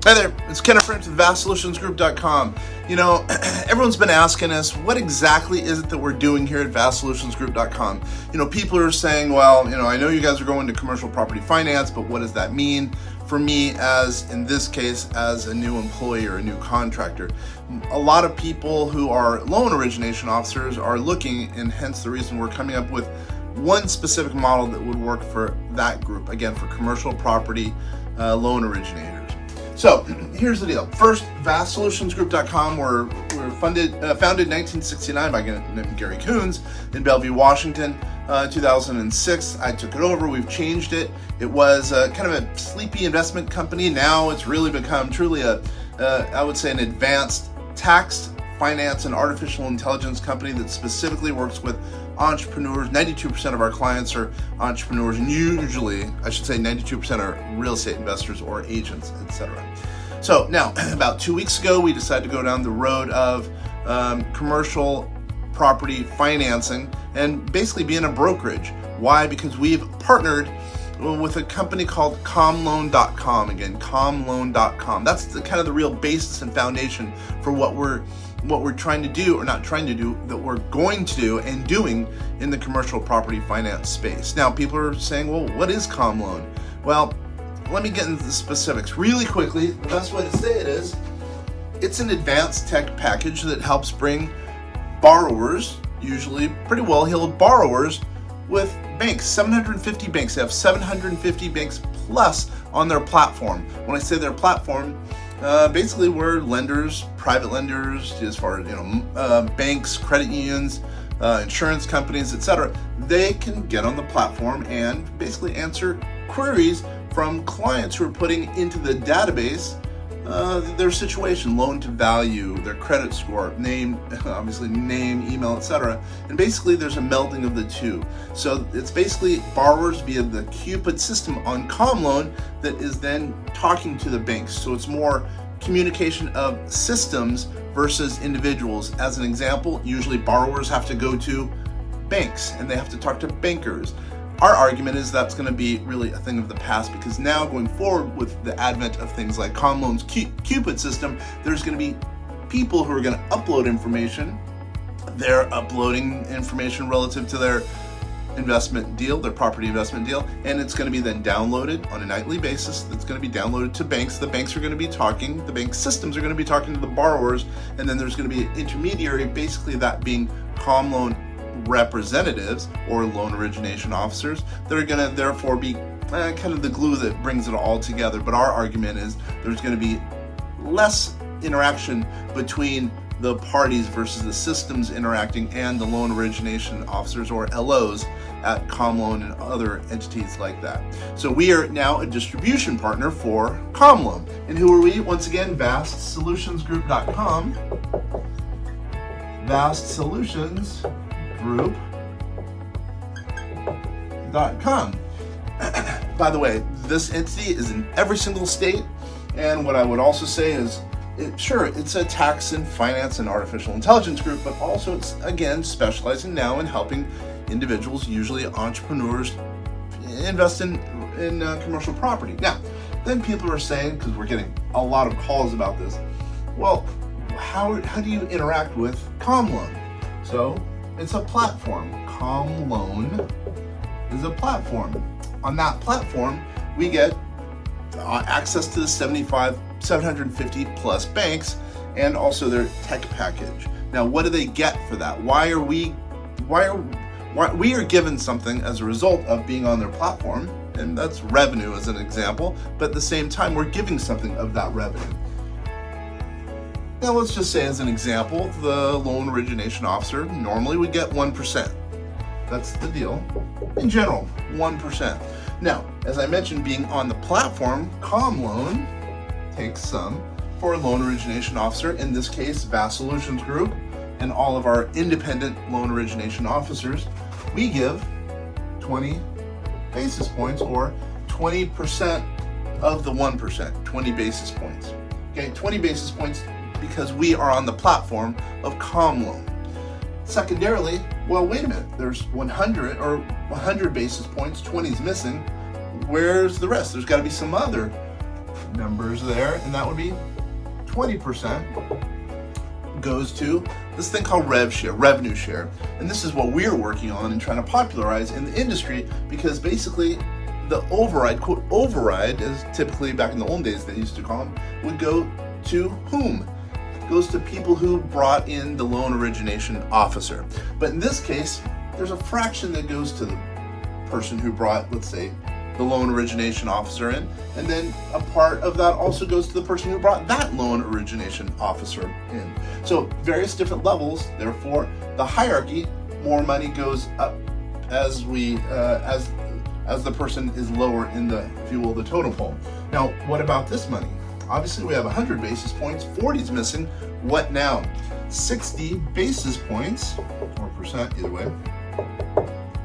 Hi there, it's Kenneth French with VastSolutionsGroup.com. You know, everyone's been asking us, what exactly is it that we're doing here at VastSolutionsGroup.com? You know, people are saying, well, you know, I know you guys are going to commercial property finance, but what does that mean for me as, in this case, as a new employee or a new contractor? A lot of people who are loan origination officers are looking, and hence the reason we're coming up with one specific model that would work for that group, again, for commercial property loan originators. So here's the deal. First, VastSolutionsGroup.com, we're founded in 1969 by a guy named Gary Coons in Bellevue, Washington. 2006, I took it over. We've changed it. It was kind of a sleepy investment company. Now it's really become truly I would say, an advanced tax, finance, and artificial intelligence company that specifically works with entrepreneurs. 92% of our clients are entrepreneurs, and usually, I should say 92% are real estate investors or agents, etc. So now, about 2 weeks ago, we decided to go down the road of commercial property financing and basically being a brokerage. Why? Because we've partnered with a company called ComLoan.com. Again, ComLoan.com. That's kind of the real basis and foundation for what we're trying to do, or not trying to do, that we're going to do and doing in the commercial property finance space. Now, people are saying, well, what is ComLoan? Well, let me get into the specifics really quickly. The best way to say it is, it's an advanced tech package that helps bring borrowers, usually pretty well-heeled borrowers, with banks, 750 banks. They have 750 banks plus on their platform. When I say their platform, basically we're lenders, private lenders, as far as banks, credit unions, insurance companies, etc. They can get on the platform and basically answer queries from clients who are putting into the database their situation, loan to value, their credit score, name, obviously name, email, etc. And basically there's a melding of the two. So it's basically borrowers via the 𝑽𝒂𝒔𝒕𝒊𝒂𝒅 system on ComLoan that is then talking to the banks. So it's more communication of systems versus individuals. As an example, usually borrowers have to go to banks and they have to talk to bankers. Our argument is that's going to be really a thing of the past, because now going forward with the advent of things like ComLoan's 𝑽𝒂𝒔𝒕𝒊𝒂𝒅 system, there's going to be people who are going to upload information. They're uploading information relative to their investment deal, their property investment deal, and it's going to be then downloaded on a nightly basis. It's going to be downloaded to banks. The banks are going to be talking, the bank systems are going to be talking to the borrowers, and then there's going to be an intermediary, basically that being ComLoan representatives or loan origination officers that are going to therefore be kind of the glue that brings it all together. But our argument is there's going to be less interaction between the parties versus the systems interacting and the loan origination officers, or LOs, at ComLoan and other entities like that. So we are now a distribution partner for ComLoan. And who are we? Once again, VastSolutionsGroup.com. VastSolutionsGroup.com. By the way, this entity is in every single state, and what I would also say is, it's a tax and finance and artificial intelligence group, but also it's, again, specializing now in helping individuals, usually entrepreneurs, invest in commercial property. Now, then people are saying, because we're getting a lot of calls about this, well, how do you interact with ComLoan? So it's a platform. ComLoan is a platform. On that platform, we get access to the 750 plus banks and also their tech package. Now, what do they get for that? Why we are given something as a result of being on their platform, and that's revenue as an example, but at the same time, we're giving something of that revenue. Now, let's just say as an example, the loan origination officer normally would get 1%. That's the deal. In general, 1%. Now, as I mentioned, being on the platform, ComLoan takes some for a loan origination officer, in this case, VastSolutions Group, and all of our independent loan origination officers. We give 20 basis points, or 20% of the 1%, 20 basis points. Okay, 20 basis points because we are on the platform of ComLoan. Secondarily, well, wait a minute, there's 100 basis points, 20 is missing. Where's the rest? There's got to be some other numbers there, and that would be 20% goes to this thing called rev share, revenue share. And this is what we're working on and trying to popularize in the industry, because basically the override, quote, override, as typically back in the old days they used to call them, would go to whom? It goes to people who brought in the loan origination officer. But in this case, there's a fraction that goes to the person who brought, let's say, the loan origination officer in, and then a part of that also goes to the person who brought that loan origination officer in. So various different levels, therefore the hierarchy, more money goes up as we as the person is lower in the, if you will, the totem pole. Now, what about this money? Obviously we have 100 basis points, 40 is missing. What now? 60 basis points, or percent, either way,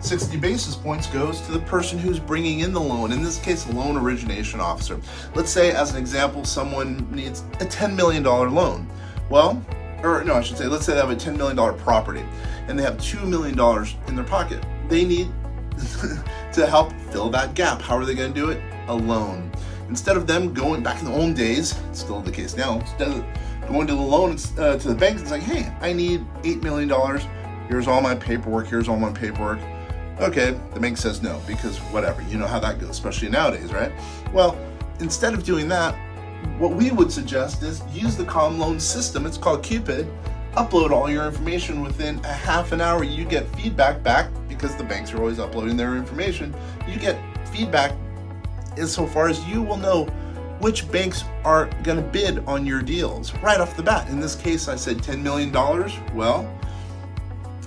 60 basis points goes to the person who's bringing in the loan, in this case, a loan origination officer. Let's say, as an example, someone needs a $10 million loan. Well, or no, I should say, let's say they have a $10 million property and they have $2 million in their pocket. They need to help fill that gap. How are they going to do it? A loan. Instead of them going back in the old days, it's still the case now, instead of going to the loan to the bank and saying, hey, I need $8 million. Here's all my paperwork. Here's all my paperwork. Okay, the bank says no, because whatever, you know how that goes, especially nowadays, right? Well, instead of doing that, what we would suggest is use the comm loan system. It's called Cupid. Upload all your information. Within a half an hour, you get feedback back, because the banks are always uploading their information. You get feedback insofar as you will know which banks are going to bid on your deals right off the bat. In this case, I said $10 million. Well,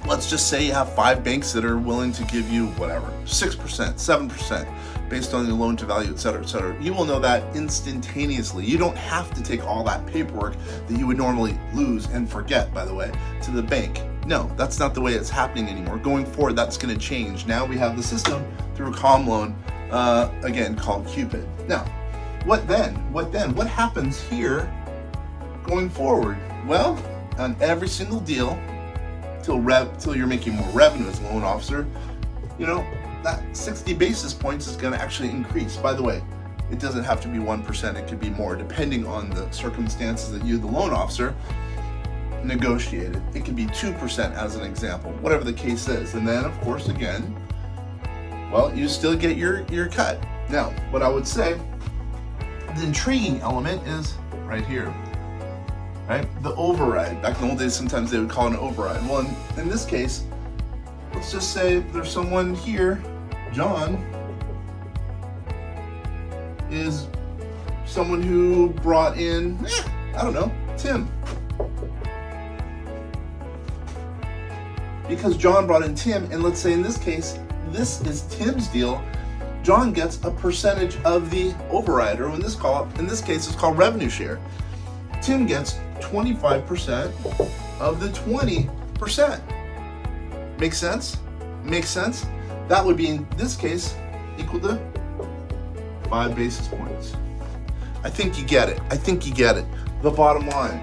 let's just say you have 5 banks that are willing to give you whatever, 6%, 7%, based on your loan to value, et cetera, et cetera. You will know that instantaneously. You don't have to take all that paperwork that you would normally lose and forget, by the way, to the bank. No, that's not the way it's happening anymore. Going forward, that's going to change. Now we have the system through comm loan, again, called Cupid. Now, what then? What then? What happens here going forward? Well, on every single deal, till you're making more revenue as a loan officer, you know, that 60 basis points is going to actually increase. By the way, it doesn't have to be 1%, it could be more, depending on the circumstances that you, the loan officer, negotiated. It could be 2% as an example, whatever the case is. And then, of course, again, well, you still get your cut. Now, what I would say, the intriguing element is right here. Right? The override. Back in the old days, sometimes they would call it an override. Well, in this case, let's just say there's someone here, John, is someone who brought in, I don't know, Tim. Because John brought in Tim, and let's say in this case, this is Tim's deal, John gets a percentage of the override, or in this case, it's called revenue share. Tim gets 25% of the 20%. Makes sense? Makes sense? That would be, in this case, equal to 5 basis points. I think you get it. I think you get it. The bottom line,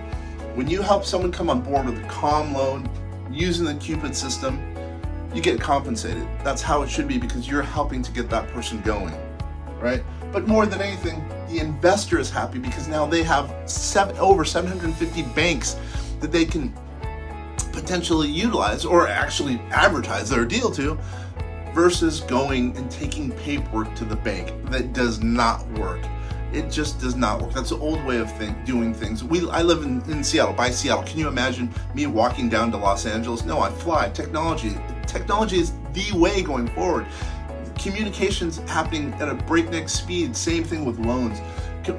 when you help someone come on board with a comm loan using the Cupid system, you get compensated. That's how it should be, because you're helping to get that person going, right? But more than anything, the investor is happy, because now they have over 750 banks that they can potentially utilize or actually advertise their deal to, versus going and taking paperwork to the bank. That does not work. It just does not work. That's the old way of doing things. I live in Seattle, by Seattle. Can you imagine me walking down to Los Angeles? No, I fly. Technology is the way going forward. Communications happening at a breakneck speed. Same thing with loans.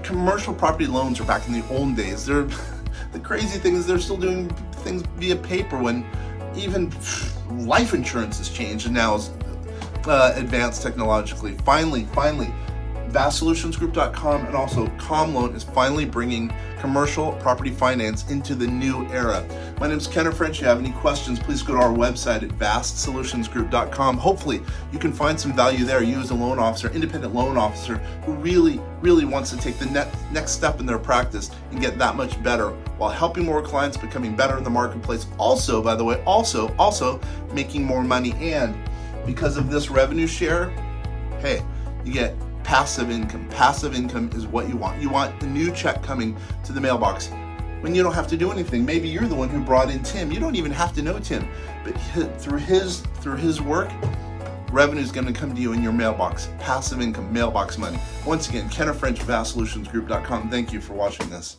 Commercial property loans are back in the old days. The crazy thing is they're still doing things via paper, when even life insurance has changed and now is advanced technologically. Finally, VASSolutionsGroup.com and also CommLoan is finally bringing commercial property finance into the new era. My name is Kenneth French. If you have any questions, please go to our website at VASSolutionsGroup.com. Hopefully, you can find some value there. You as a loan officer, independent loan officer, who really wants to take the next step in their practice and get that much better, while helping more clients becoming better in the marketplace. Also, by the way, also making more money. And because of this revenue share, hey, you get passive income. Passive income is what you want. You want a new check coming to the mailbox when you don't have to do anything. Maybe you're the one who brought in Tim. You don't even have to know Tim, but through his work, revenue is going to come to you in your mailbox. Passive income, mailbox money. Once again, Kenneth French, VASSolutionsGroup.com. Thank you for watching this.